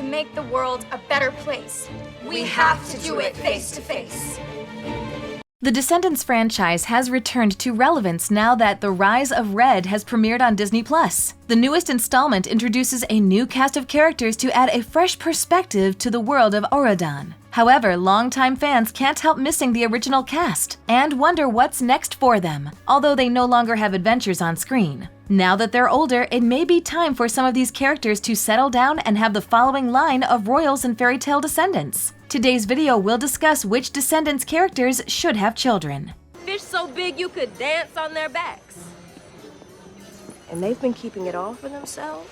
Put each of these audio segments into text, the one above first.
to make the world a better place. We have to do it face to face. The Descendants franchise has returned to relevance now that The Rise of Red has premiered on Disney+. The newest installment introduces a new cast of characters to add a fresh perspective to the world of Auradon. However, longtime fans can't help missing the original cast and wonder what's next for them, although they no longer have adventures on screen. Now that they're older, it may be time for some of these characters to settle down and have the following line of royals and fairytale descendants. Today's video will discuss which Descendants characters should have children. Fish so big you could dance on their backs. And they've been keeping it all for themselves.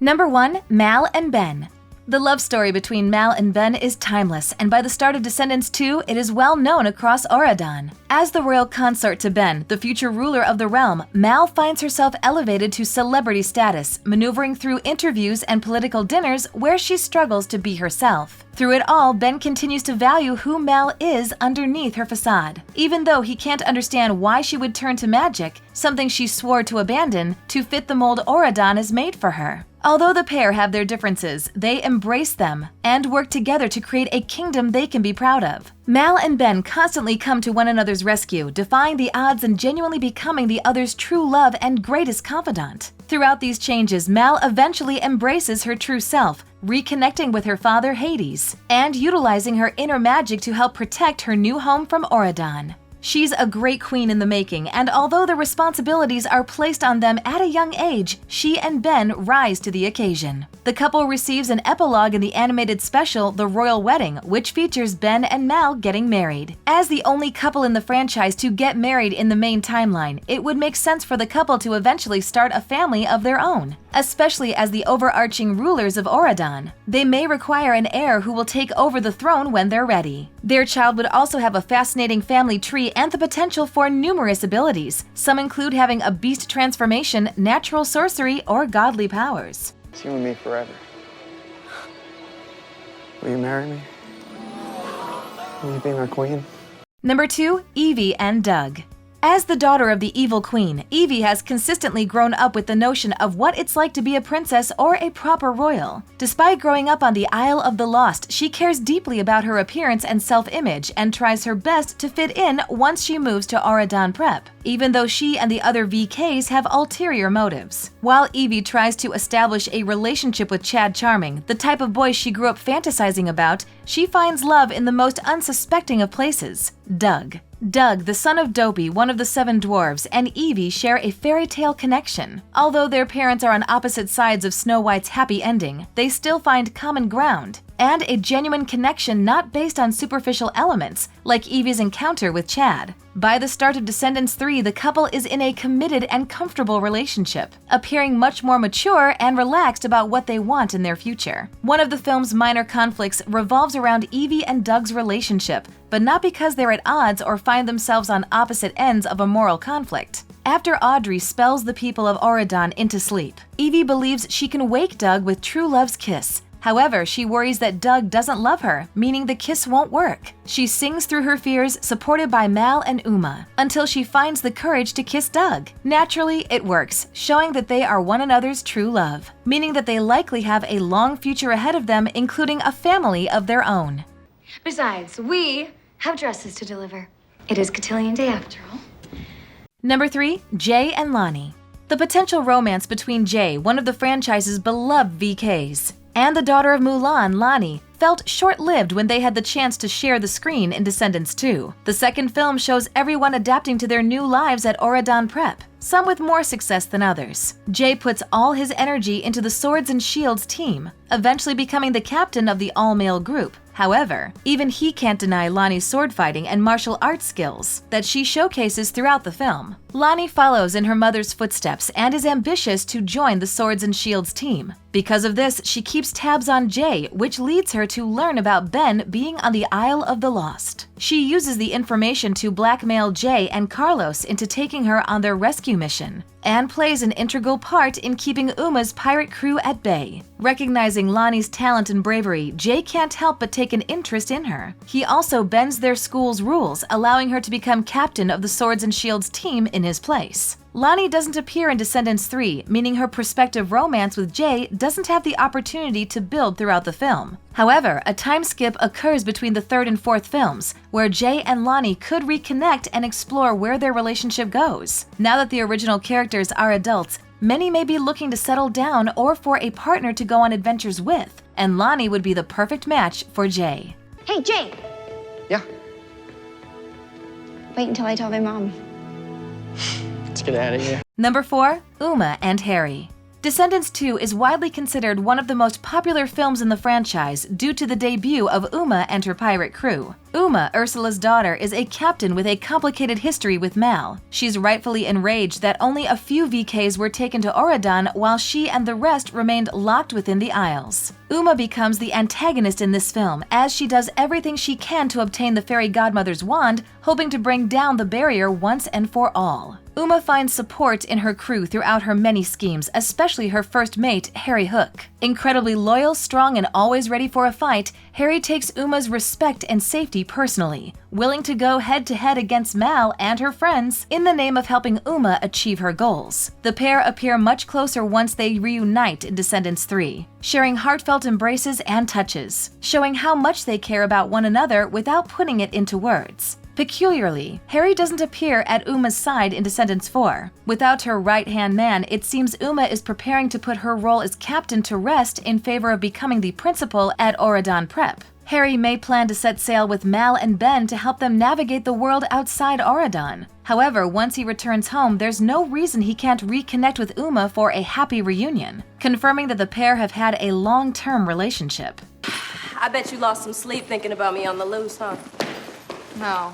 Number 1. Mal and Ben. The love story between Mal and Ben is timeless, and by the start of Descendants 2, it is well known across Auradon. As the royal consort to Ben, the future ruler of the realm, Mal finds herself elevated to celebrity status, maneuvering through interviews and political dinners where she struggles to be herself. Through it all, Ben continues to value who Mal is underneath her facade, even though he can't understand why she would turn to magic, something she swore to abandon, to fit the mold Auradon has made for her. Although the pair have their differences, they embrace them and work together to create a kingdom they can be proud of. Mal and Ben constantly come to one another's rescue, defying the odds and genuinely becoming the other's true love and greatest confidant. Throughout these changes, Mal eventually embraces her true self, reconnecting with her father Hades, and utilizing her inner magic to help protect her new home from Auradon. She's a great queen in the making, and although the responsibilities are placed on them at a young age, she and Ben rise to the occasion. The couple receives an epilogue in the animated special The Royal Wedding, which features Ben and Mal getting married. As the only couple in the franchise to get married in the main timeline, it would make sense for the couple to eventually start a family of their own, especially as the overarching rulers of Auradon. They may require an heir who will take over the throne when they're ready. Their child would also have a fascinating family tree and the potential for numerous abilities. Some include having a beast transformation, natural sorcery, or godly powers. It's you and me forever. Will you marry me? Will you be my queen? Number 2. Evie and Doug. As the daughter of the evil queen, Evie has consistently grown up with the notion of what it's like to be a princess or a proper royal. Despite growing up on the Isle of the Lost, she cares deeply about her appearance and self-image and tries her best to fit in once she moves to Auradon Prep, even though she and the other VKs have ulterior motives. While Evie tries to establish a relationship with Chad Charming, the type of boy she grew up fantasizing about, she finds love in the most unsuspecting of places, Doug. Doug, the son of Dopey, one of the 7 dwarves, and Evie share a fairy tale connection. Although their parents are on opposite sides of Snow White's happy ending, they still find common ground and a genuine connection not based on superficial elements, like Evie's encounter with Chad. By the start of Descendants 3, the couple is in a committed and comfortable relationship, appearing much more mature and relaxed about what they want in their future. One of the film's minor conflicts revolves around Evie and Doug's relationship, but not because they're at odds or find themselves on opposite ends of a moral conflict. After Audrey spells the people of Auradon into sleep, Evie believes she can wake Doug with true love's kiss. However, she worries that Doug doesn't love her, meaning the kiss won't work. She sings through her fears, supported by Mal and Uma, until she finds the courage to kiss Doug. Naturally, it works, showing that they are one another's true love, meaning that they likely have a long future ahead of them, including a family of their own. Besides, we have dresses to deliver. It is Cotillion Day after all. Number 3. Jay and Lonnie. The potential romance between Jay, one of the franchise's beloved VKs, and the daughter of Mulan, Lonnie, felt short-lived when they had the chance to share the screen in Descendants 2. The second film shows everyone adapting to their new lives at Auradon Prep, some with more success than others. Jay puts all his energy into the Swords and Shields team, eventually becoming the captain of the all-male group. However, even he can't deny Lonnie's sword fighting and martial arts skills that she showcases throughout the film. Lonnie follows in her mother's footsteps and is ambitious to join the Swords and Shields team. Because of this, she keeps tabs on Jay, which leads her to learn about Ben being on the Isle of the Lost. She uses the information to blackmail Jay and Carlos into taking her on their rescue mission, and plays an integral part in keeping Uma's pirate crew at bay. Recognizing Lonnie's talent and bravery, Jay can't help but take an interest in her. He also bends their school's rules, allowing her to become captain of the Swords and Shields team in his place. Lonnie doesn't appear in Descendants 3, meaning her prospective romance with Jay doesn't have the opportunity to build throughout the film. However, a time skip occurs between the third and fourth films, where Jay and Lonnie could reconnect and explore where their relationship goes. Now that the original characters are adults, many may be looking to settle down or for a partner to go on adventures with, and Lonnie would be the perfect match for Jay. Hey, Jay! Yeah. Wait until I tell my mom. Let's get out of here. Number 4. Uma and Harry. Descendants 2 is widely considered one of the most popular films in the franchise due to the debut of Uma and her pirate crew. Uma, Ursula's daughter, is a captain with a complicated history with Mal. She's rightfully enraged that only a few VKs were taken to Auradon while she and the rest remained locked within the Isles. Uma becomes the antagonist in this film as she does everything she can to obtain the fairy godmother's wand, hoping to bring down the barrier once and for all. Uma finds support in her crew throughout her many schemes, especially her first mate, Harry Hook. Incredibly loyal, strong, and always ready for a fight, Harry takes Uma's respect and safety personally, willing to go head-to-head against Mal and her friends in the name of helping Uma achieve her goals. The pair appear much closer once they reunite in Descendants 3, sharing heartfelt embraces and touches, showing how much they care about one another without putting it into words. Peculiarly, Harry doesn't appear at Uma's side in Descendants 4. Without her right-hand man, it seems Uma is preparing to put her role as captain to rest in favor of becoming the principal at Auradon Prep. Harry may plan to set sail with Mal and Ben to help them navigate the world outside Auradon. However, once he returns home, there's no reason he can't reconnect with Uma for a happy reunion, confirming that the pair have had a long-term relationship. I bet you lost some sleep thinking about me on the loose, huh? No,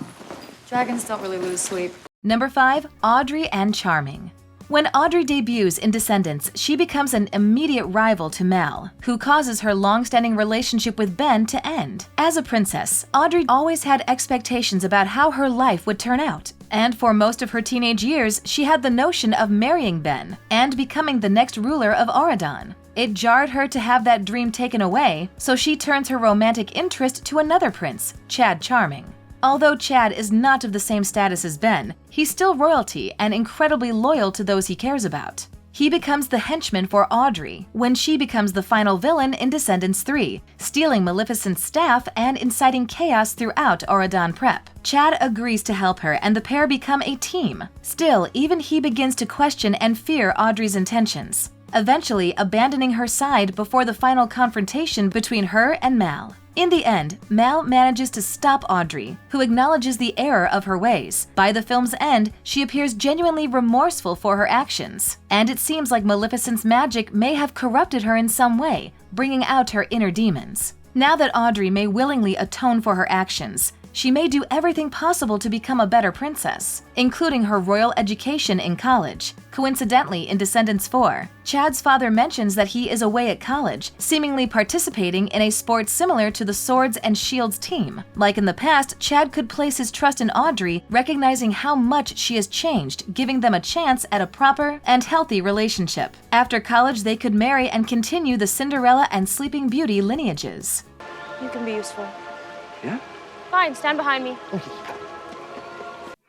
dragons don't really lose sleep. Number 5. Audrey and Charming. When Audrey debuts in Descendants, she becomes an immediate rival to Mal, who causes her long-standing relationship with Ben to end. As a princess, Audrey always had expectations about how her life would turn out, and for most of her teenage years, she had the notion of marrying Ben and becoming the next ruler of Auradon. It jarred her to have that dream taken away, so she turns her romantic interest to another prince, Chad Charming. Although Chad is not of the same status as Ben, he's still royalty and incredibly loyal to those he cares about. He becomes the henchman for Audrey when she becomes the final villain in Descendants 3, stealing Maleficent's staff and inciting chaos throughout Auradon Prep. Chad agrees to help her and the pair become a team. Still, even he begins to question and fear Audrey's intentions, eventually abandoning her side before the final confrontation between her and Mal. In the end, Mal manages to stop Audrey, who acknowledges the error of her ways. By the film's end, she appears genuinely remorseful for her actions, and it seems like Maleficent's magic may have corrupted her in some way, bringing out her inner demons. Now that Audrey may willingly atone for her actions, she may do everything possible to become a better princess, including her royal education in college. Coincidentally, in Descendants 4, Chad's father mentions that he is away at college, seemingly participating in a sport similar to the Swords and Shields team. Like in the past, Chad could place his trust in Audrey, recognizing how much she has changed, giving them a chance at a proper and healthy relationship. After college, they could marry and continue the Cinderella and Sleeping Beauty lineages. You can be useful. Yeah? Fine, stand behind me.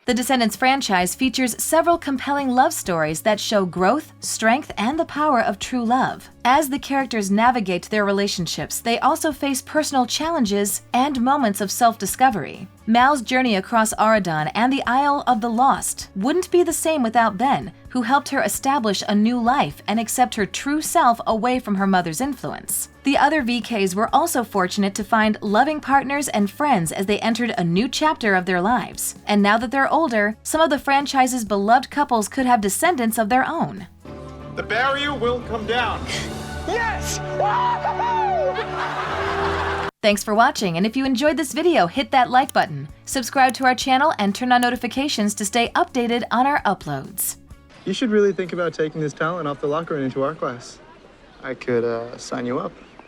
The Descendants franchise features several compelling love stories that show growth, strength, and the power of true love. As the characters navigate their relationships, they also face personal challenges and moments of self-discovery. Mal's journey across Auradon and the Isle of the Lost wouldn't be the same without Ben, who helped her establish a new life and accept her true self away from her mother's influence. The other VKs were also fortunate to find loving partners and friends as they entered a new chapter of their lives. And now that they're older, some of the franchise's beloved couples could have descendants of their own. The barrier will come down. Yes! Thanks for watching, and if you enjoyed this video, hit that like button, subscribe to our channel, and turn on notifications to stay updated on our uploads. You should really think about taking this talent off the locker and into our class. I could sign you up.